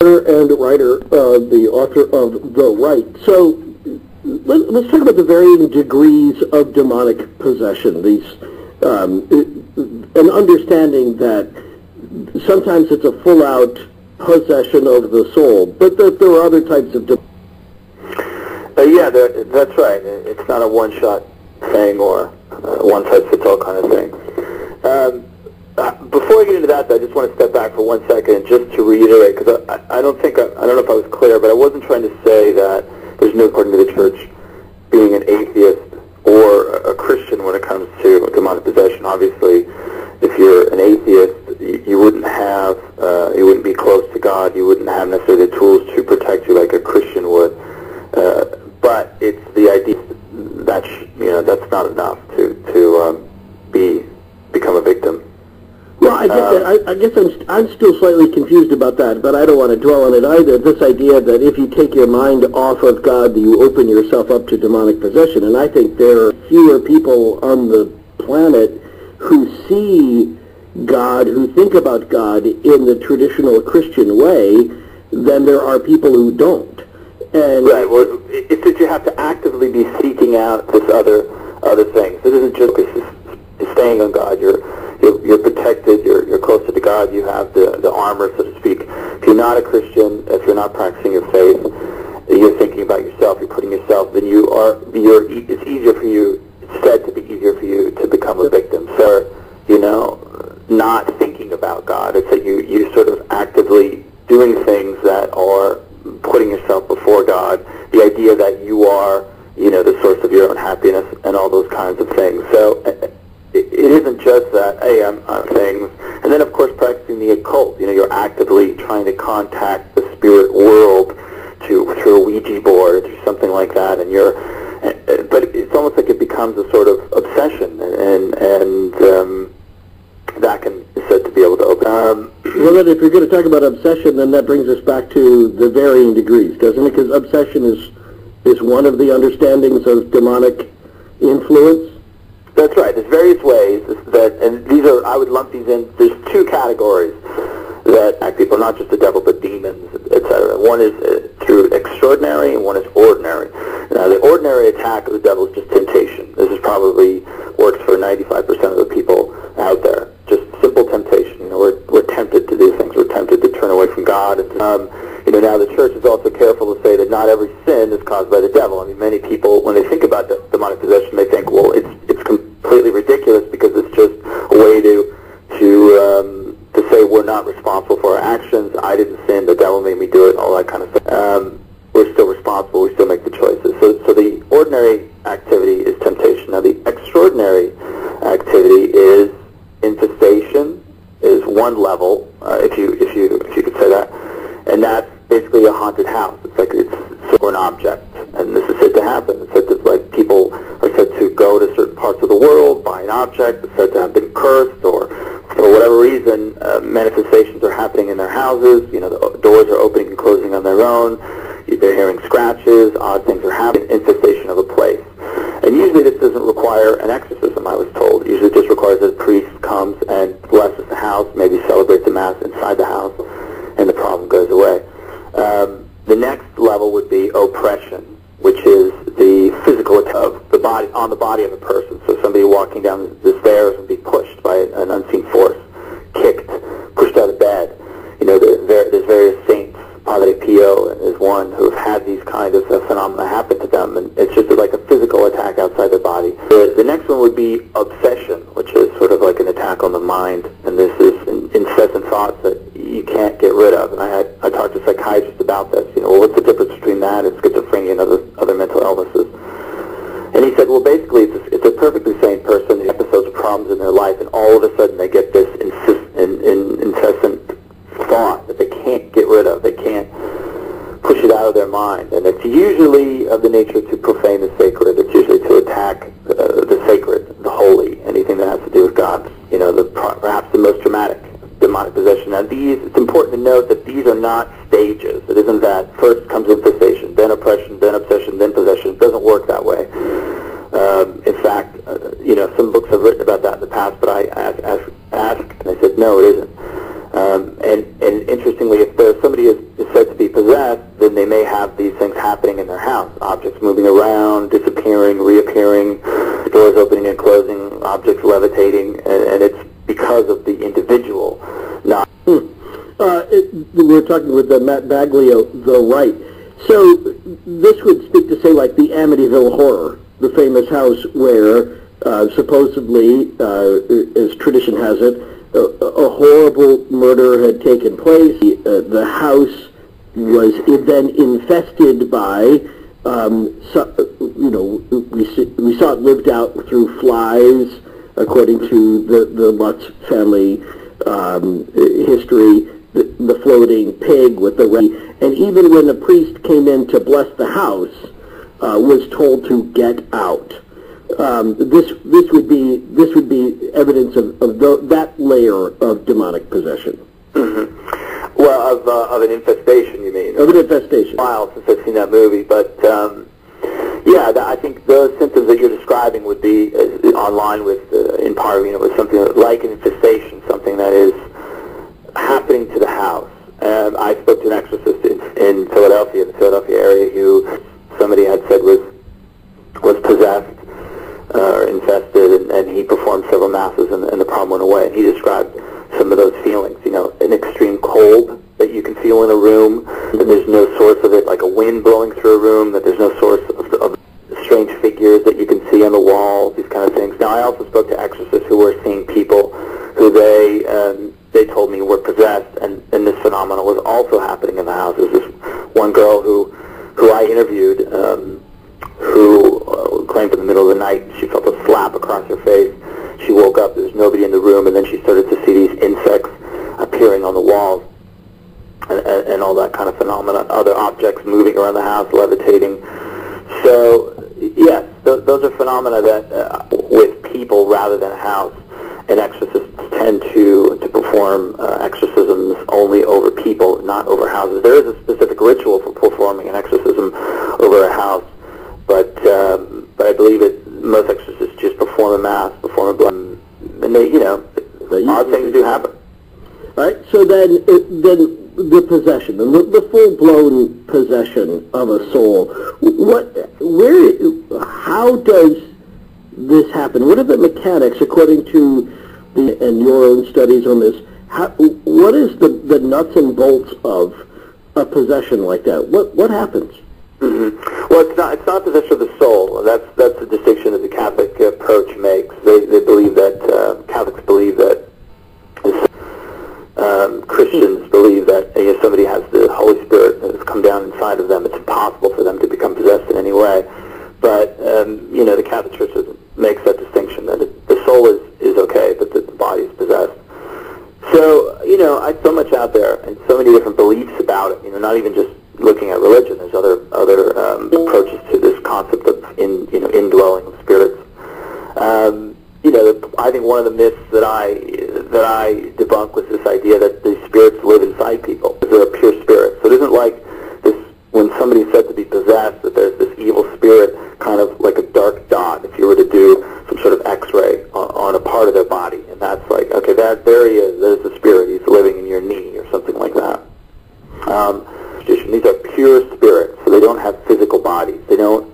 and writer, the author of the Rite. So let's talk about the varying degrees of demonic possession. An understanding that sometimes it's a full-out possession of the soul, but that there are other types of yeah, that's right. It's not a one-shot thing or one-size-fits-all kind of thing. Before I get into that, though, I just want to step back for 1 second just to reiterate, because I don't know if I was clear, but I wasn't trying to say that there's no, according to the church, being an atheist or a Christian when it comes to demonic possession. Obviously, if you're an atheist, you wouldn't be close to God. You wouldn't have necessarily the tools to protect you like a Christian would. But it's the idea that's not enough to become a victim. Well, I guess I'm still slightly confused about that, but I don't want to dwell on it either. This idea that if you take your mind off of God, you open yourself up to demonic possession. And I think there are fewer people on the planet who see God, who think about God in the traditional Christian way, than there are people who don't. And right. Well, it's that you have to actively be seeking out this other things. It isn't just staying on God. You're protected. You're closer to God. You have the armor, so to speak. If you're not a Christian, if you're not practicing your faith, you're thinking about yourself. You're putting yourself. Then it's easier for you. It's said to be easier for you to become a victim. So, not thinking about God. It's that you sort of actively doing things that are putting yourself before God. The idea that you are, the source of your own happiness and all those kinds of things. So it isn't just that, hey, I'm things. And then, of course, practicing the occult. You're actively trying to contact the spirit world through a Ouija board or something like that. But it's almost like it becomes a sort of obsession, and that can is said to be able to open. Well, then, if you're going to talk about obsession, then that brings us back to the varying degrees, doesn't it? Because obsession is one of the understandings of demonic influence. That's right. There's various ways and these are, I would lump these in. There's two categories that act people, not just the devil, but demons, etc. One is through extraordinary, and one is ordinary. Now, the ordinary attack of the devil is just temptation. This is probably works for 95% of the people out there. Just simple temptation. We're tempted to do things. We're tempted to turn away from God. And now the church is also careful to say that not every sin is caused by the devil. I mean, many people, when they think about demonic possession, they think, well, it's completely ridiculous because it's just a way to say we're not responsible for our actions. I didn't sin. The devil made me do it. All that kind of stuff. We're still responsible. We still make the choices. So the ordinary activity is temptation. Now the extraordinary activity is infestation. Is one level, if you could say that, and that's basically a haunted house. It's like it's an object, and this is said to happen. It's said that like people are said to go to certain parts of the world, buy an object. It's said to have been cursed, or for whatever reason, manifestations are happening in their houses. The doors are opening and closing on their own. They're hearing scratches. Odd things are happening. Infestation of a place. And usually this doesn't require an exorcism, I was told. Usually it just requires that a priest comes and blesses the house, maybe celebrates the Mass inside the house, and the problem goes away. The next level would be oppression, which is the physical attack of the body, on the body of a person. So somebody walking down the stairs and be pushed by an unseen force, kicked, pushed out of bed. There's various saints. Padre Pio is one who have had these kind of phenomena happen to them, and it's just like a physical attack outside their body. The next one would be obsession, which is sort of like an attack on the mind, and this is incessant thoughts that you can't get rid of. And I talked to psychiatrists about this. What's the difference between that and schizophrenia and other mental illnesses? And he said, well, basically, it's a perfectly sane person who has episodes of problems in their life, and all of a sudden they get this incessant thought that they can't get rid of. They can't push it out of their mind. And it's usually of the nature to profane the sacred. It's usually to attack the sacred, the holy, anything that has to do with God. Perhaps the most dramatic demonic possession. Now it's important to note that these are not stages. It isn't that first comes infestation, then oppression, then obsession, then possession. It doesn't work that way. In fact, some books have written about that in the past, but I asked, and they said, no, it isn't. And interestingly, if somebody is said to be possessed, then they may have these things happening in their house. Objects moving around, disappearing, reappearing, doors opening and closing, objects levitating, and it's because of the individual, not... We were talking with Matt Baglio, the Rite. So this would speak to, say, like the Amityville Horror, the famous house where supposedly, as tradition has it, a horrible murder had taken place. The house was then infested by, we saw it lived out through flies, according to the Lutz family history, the floating pig with the rat. And even when the priest came in to bless the house, was told to get out. This would be evidence of that layer of demonic possession. Mm-hmm. Well, of an infestation, you mean? Of an infestation. A while since I've seen that movie, but yeah, I think those symptoms that you're describing would be online with, in part, with something like an infestation, something that is happening to the house. I spoke to an exorcist in Philadelphia, the Philadelphia area, who somebody had said was possessed or infested, and he performed several masses, and the problem went away. And he described some of those feelings, an extreme cold that you can feel in a room, that there's no source of it, like a wind blowing through a room, that there's no source of strange figures that you can see on the walls, these kind of things. Now, I also spoke to exorcists who were seeing people who they told me were possessed, and this phenomenon was also happening in the house. There's this one girl who I interviewed, who claimed in the middle of the night she felt a slap across her face. She woke up, there was nobody in the room, and then she started to see these insects appearing on the walls, and all that kind of phenomena, other objects moving around the house, levitating. So, yes, those are phenomena that, with people rather than a house, and exorcists tend to perform exorcisms only over people, not over houses. There is a specific ritual for performing an exorcism over a house, but I believe most exorcists just perform a mass, perform a blood, and odd things do happen. All right, so then the possession, the full-blown possession of a soul, how does this happen? What are the mechanics, according to and your own studies on this? What is the nuts and bolts of a possession like that? What happens? Mm-hmm. Well, it's not possession of the soul. That's the distinction that the Catholic approach makes. They believe that Catholics believe that Christians believe that somebody has the Holy Spirit that has come down inside of them. It's impossible for them to become possessed in any way. But the Catholic Church makes that distinction that the soul is okay, but the body is possessed. So so much out there and so many different beliefs about it. Not even just looking at religion. There's other approaches to this concept of indwelling of spirits. I think one of the myths that I debunk was this idea that these spirits live inside people. They're a pure spirit. So it isn't like this when somebody's said to be possessed that there's this evil spirit kind of like a dark dot. If you were to do some sort of X-ray on a part of their body, and that's like, okay, there he is. There's the spirit. He's living in your knee or something like that. These are pure spirits, so they don't have physical bodies. They don't